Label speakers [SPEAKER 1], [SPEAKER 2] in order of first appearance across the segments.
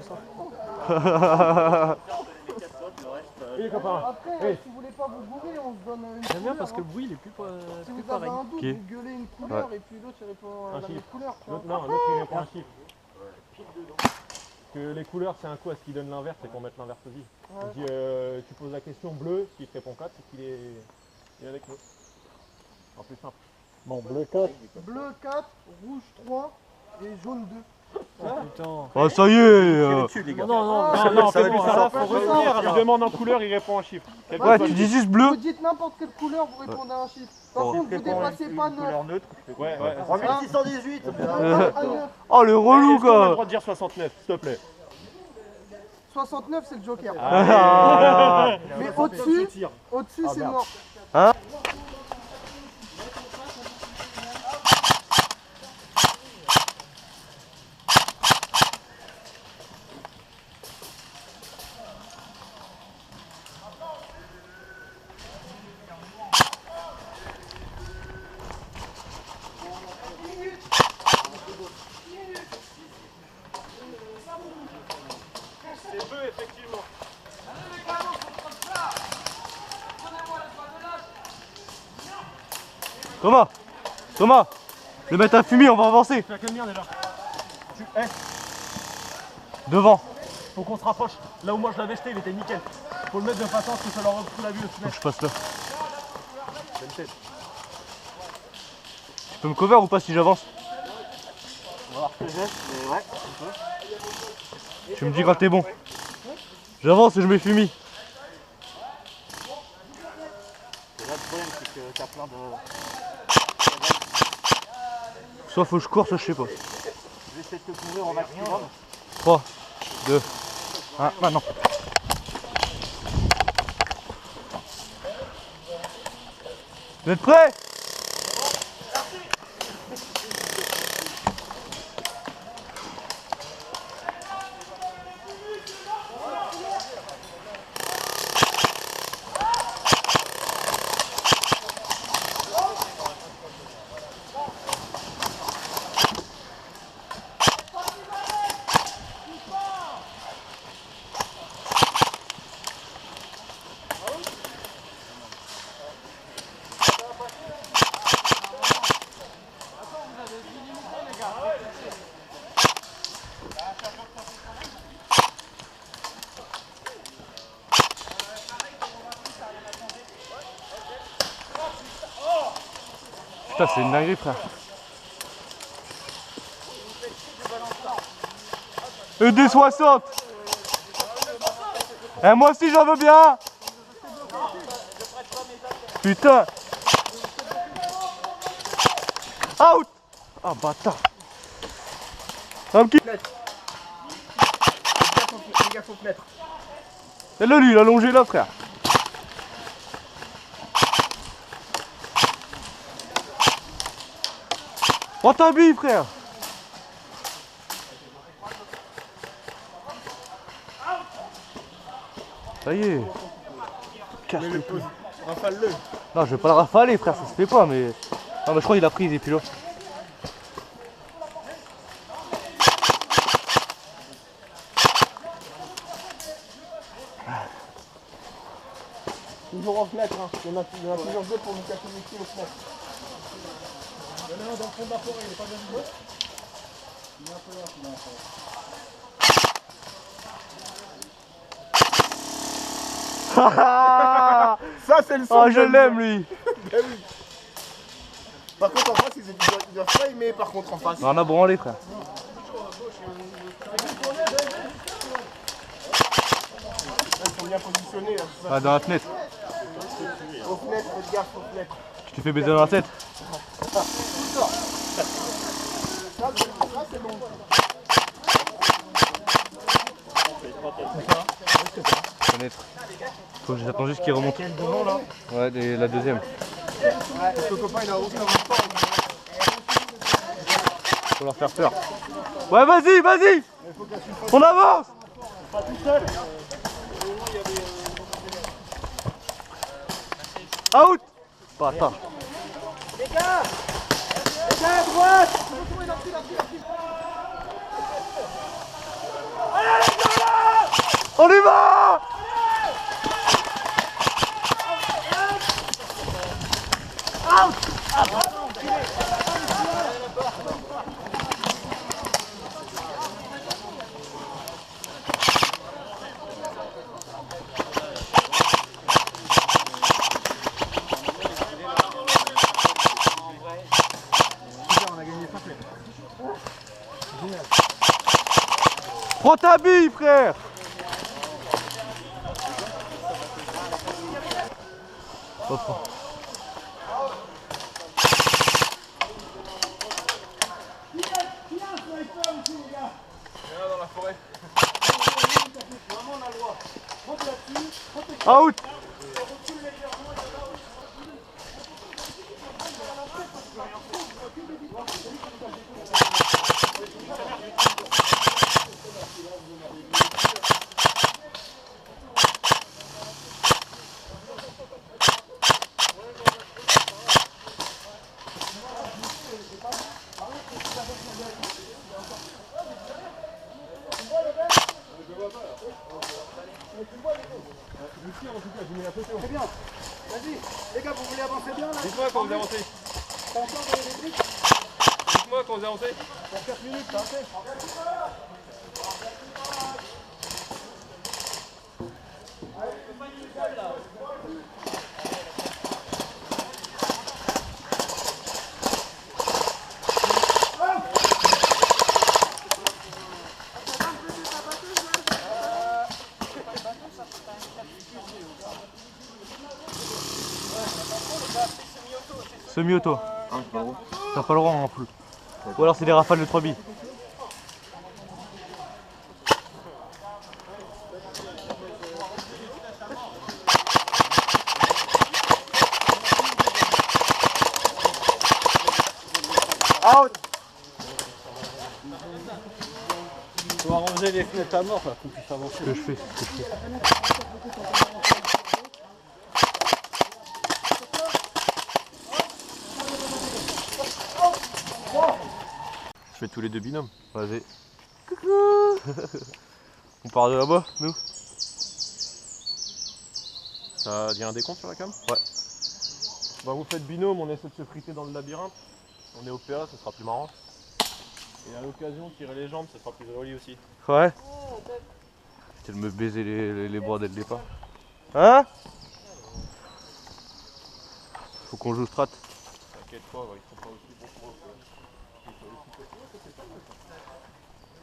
[SPEAKER 1] s'en fout.
[SPEAKER 2] Oui, copain.
[SPEAKER 3] Après, si vous voulez pas vous gourer, on se donne une couleur.
[SPEAKER 1] J'aime bien parce que le bruit il est plus
[SPEAKER 3] Si vous
[SPEAKER 1] pareil.
[SPEAKER 3] avez un doute, vous gueulez une couleur et puis l'autre il répond la même couleur.
[SPEAKER 2] Non, l'autre il répond un chiffre. Que les couleurs c'est un coup, à ce qui donne l'inverse, c'est qu'on mette l'inverse aussi. Ouais. Tu poses la question bleu, s'il te répond 4, c'est qu'il est avec nous. En plus simple.
[SPEAKER 4] Bon, bleu 4.
[SPEAKER 3] Bleu 4, rouge 3 et jaune 2.
[SPEAKER 1] Oh putain.
[SPEAKER 5] Oh ça y est
[SPEAKER 6] Dessus, les gars.
[SPEAKER 1] Non,
[SPEAKER 2] ça va
[SPEAKER 1] bon,
[SPEAKER 2] ça
[SPEAKER 1] alors,
[SPEAKER 2] faut
[SPEAKER 1] faut
[SPEAKER 2] revenir.
[SPEAKER 1] revenir.
[SPEAKER 2] Tu demandes en couleur, il répond en chiffre.
[SPEAKER 5] Ouais, tu dis juste bleu.
[SPEAKER 3] Vous dites n'importe quelle couleur, vous répondez à un chiffre. Par contre, vous dépassez pas 9.
[SPEAKER 6] Couleur neutre.
[SPEAKER 2] Ouais.
[SPEAKER 6] 3618.
[SPEAKER 5] Oh le relou
[SPEAKER 2] Est-ce qu'on a le
[SPEAKER 5] quoi.
[SPEAKER 2] droit de dire 69, s'il te plaît?
[SPEAKER 3] 69 c'est le joker.
[SPEAKER 5] Ah.
[SPEAKER 3] Mais au-dessus c'est mort.
[SPEAKER 5] Hein?
[SPEAKER 2] C'est bleu, effectivement.
[SPEAKER 5] Thomas, le mettre à fumier, on va avancer.
[SPEAKER 2] Tu as quel mien déjà?
[SPEAKER 5] Devant.
[SPEAKER 2] Faut qu'on se rapproche. Là où moi je l'avais jeté, il était nickel. Faut le mettre de façon à ce que ça leur retrouve la vue aussi.
[SPEAKER 5] Faut que je passe là.
[SPEAKER 2] Bonne tête.
[SPEAKER 5] Tu peux me cover ou pas si j'avance?
[SPEAKER 6] On va voir ce que j'ai. Mais ouais, on peut.
[SPEAKER 5] Tu me dis quand t'es bon. J'avance et je mets fumier.
[SPEAKER 6] Et là, le problème, c'est que t'as plein de.
[SPEAKER 5] Soit faut que je cours, soit je sais pas.
[SPEAKER 6] Je vais essayer de te couvrir au maximum.
[SPEAKER 5] 3, 2, 1, maintenant. Vous êtes prêts? Putain, c'est une dinguerie, frère. ED 60. Eh, moi aussi j'en veux bien. Putain. Out. Ah bâtard. Ça me quitte.
[SPEAKER 6] Les gars, faut te mettre.
[SPEAKER 5] Et là lui, il a longé là, frère. Oh ta bille, frère. Ça y est. Casse le coup.
[SPEAKER 2] Rafale-le.
[SPEAKER 5] Non, je vais pas le rafaler, frère, ça se fait pas, mais. Non, mais je crois qu'il a pris, et puis là.
[SPEAKER 3] Toujours en fenêtre, hein. Il y en a plusieurs deux pour nous casser les pieds aux fenêtres.
[SPEAKER 4] Il y en a un dans le fond de la forêt, il est pas bien joué. Il est un peu là, il est un peu là.
[SPEAKER 3] Ça c'est le son.
[SPEAKER 5] Oh, je l'aime, lui.
[SPEAKER 3] Par contre en face, ils doivent pas aimer par contre en face.
[SPEAKER 5] Non, on a branlé, frère.
[SPEAKER 3] Ils sont bien positionnés là.
[SPEAKER 5] Ah, dans la fenêtre.
[SPEAKER 3] Aux fenêtres, faites gaffe aux fenêtres.
[SPEAKER 5] Tu t'es fait baiser dans la tête.
[SPEAKER 3] Ça c'est bon.
[SPEAKER 5] Fenêtre. J'attends juste qu'il remonte. Ouais, la deuxième.
[SPEAKER 3] Le copain il a aucun rapport.
[SPEAKER 5] Faut leur faire peur. Ouais, vas-y, vas-y. On avance.
[SPEAKER 3] Pas tout seul.
[SPEAKER 5] Out. Bâtard.
[SPEAKER 3] Les gars à droite.
[SPEAKER 5] On y va! Prends ta bille, frère! Reprends. Out!
[SPEAKER 3] C'est bien. Vas-y, les gars, vous voulez avancer bien là?
[SPEAKER 2] Dites-moi quand vous avancez.
[SPEAKER 3] T'as encore des électriques?
[SPEAKER 2] Dites-moi quand vous avancez.
[SPEAKER 3] Pour 4 minutes, t'as assez.
[SPEAKER 5] Semi-auto. T'as pas le droit en full. Ou alors c'est des rafales de 3 billes.
[SPEAKER 6] Out! Faut arranger les fenêtres à mort là, qu'on puisse avancer.
[SPEAKER 5] Ce que je fais. Je fais tous les deux binômes. Vas-y. Coucou. On part de là-bas, nous?
[SPEAKER 2] Ça dit un décompte sur la cam?
[SPEAKER 5] Ouais.
[SPEAKER 2] Bah vous faites binôme, on essaie de se friter dans le labyrinthe. On est au PA, ce sera plus marrant. Et à l'occasion, tirer les jambes, ce sera plus joli aussi.
[SPEAKER 5] Ouais. C'était de me baiser les bras dès le départ. Hein? Faut qu'on joue strat.
[SPEAKER 2] T'inquiète pas, ouais, ils sont pas aussi bons que moi.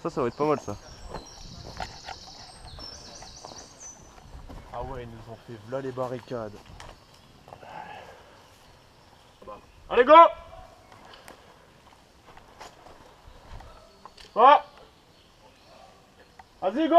[SPEAKER 5] Ça va être pas mal ça.
[SPEAKER 2] Ah ouais, ils nous ont fait v'là les barricades. Allez, go! Ah! Vas-y, go!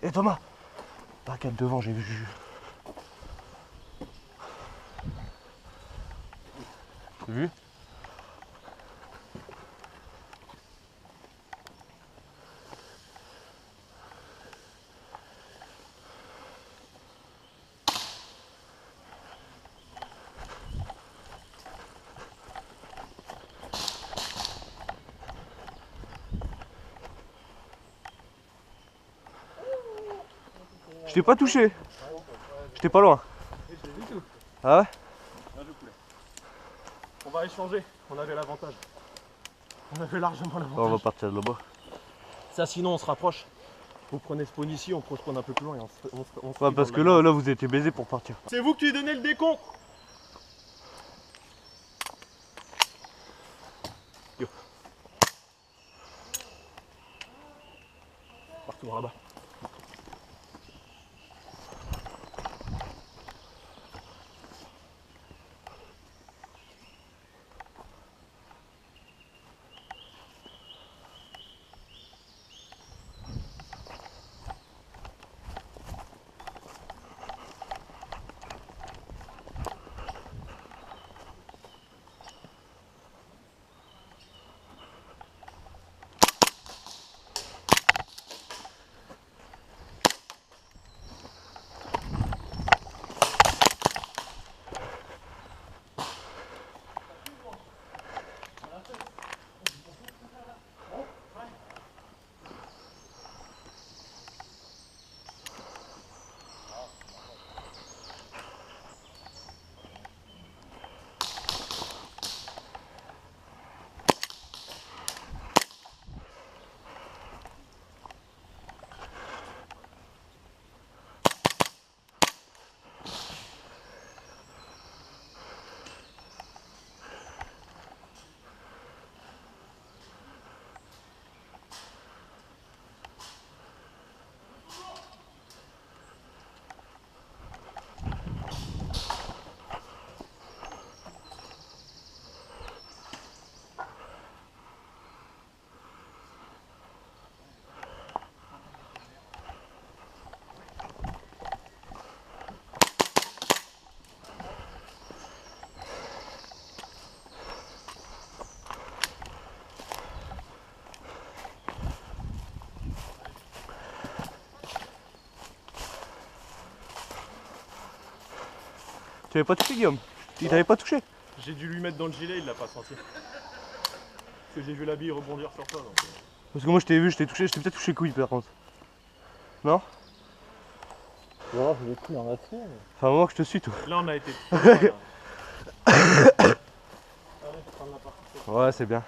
[SPEAKER 5] Et Thomas! Barricade devant, j'ai vu. T'as vu? Je t'ai pas touché. J'étais pas loin. Ah ouais?
[SPEAKER 2] On va échanger, on avait l'avantage. On avait largement l'avantage.
[SPEAKER 5] On va partir de là-bas.
[SPEAKER 2] Ça, sinon, on se rapproche. Vous prenez spawn ici, on peut spawn un peu plus loin et on se
[SPEAKER 5] Ouais, parce que là vous étiez baisés pour partir.
[SPEAKER 2] C'est vous qui donnez le décompte. Yo. Partout là-bas.
[SPEAKER 5] Tu l'avais pas touché, Guillaume? Il t'avait pas touché?
[SPEAKER 2] J'ai dû lui mettre dans le gilet, il l'a pas senti. Parce que j'ai vu la bille rebondir sur toi. Donc...
[SPEAKER 5] Parce que moi je t'ai vu, je t'ai touché, je t'ai peut-être touché couille par contre. Non?
[SPEAKER 6] Non, je l'ai pris en acier.
[SPEAKER 5] C'est un moment que je te suis, toi.
[SPEAKER 2] Là, on a été trop loin, là.
[SPEAKER 5] Ouais, c'est bien.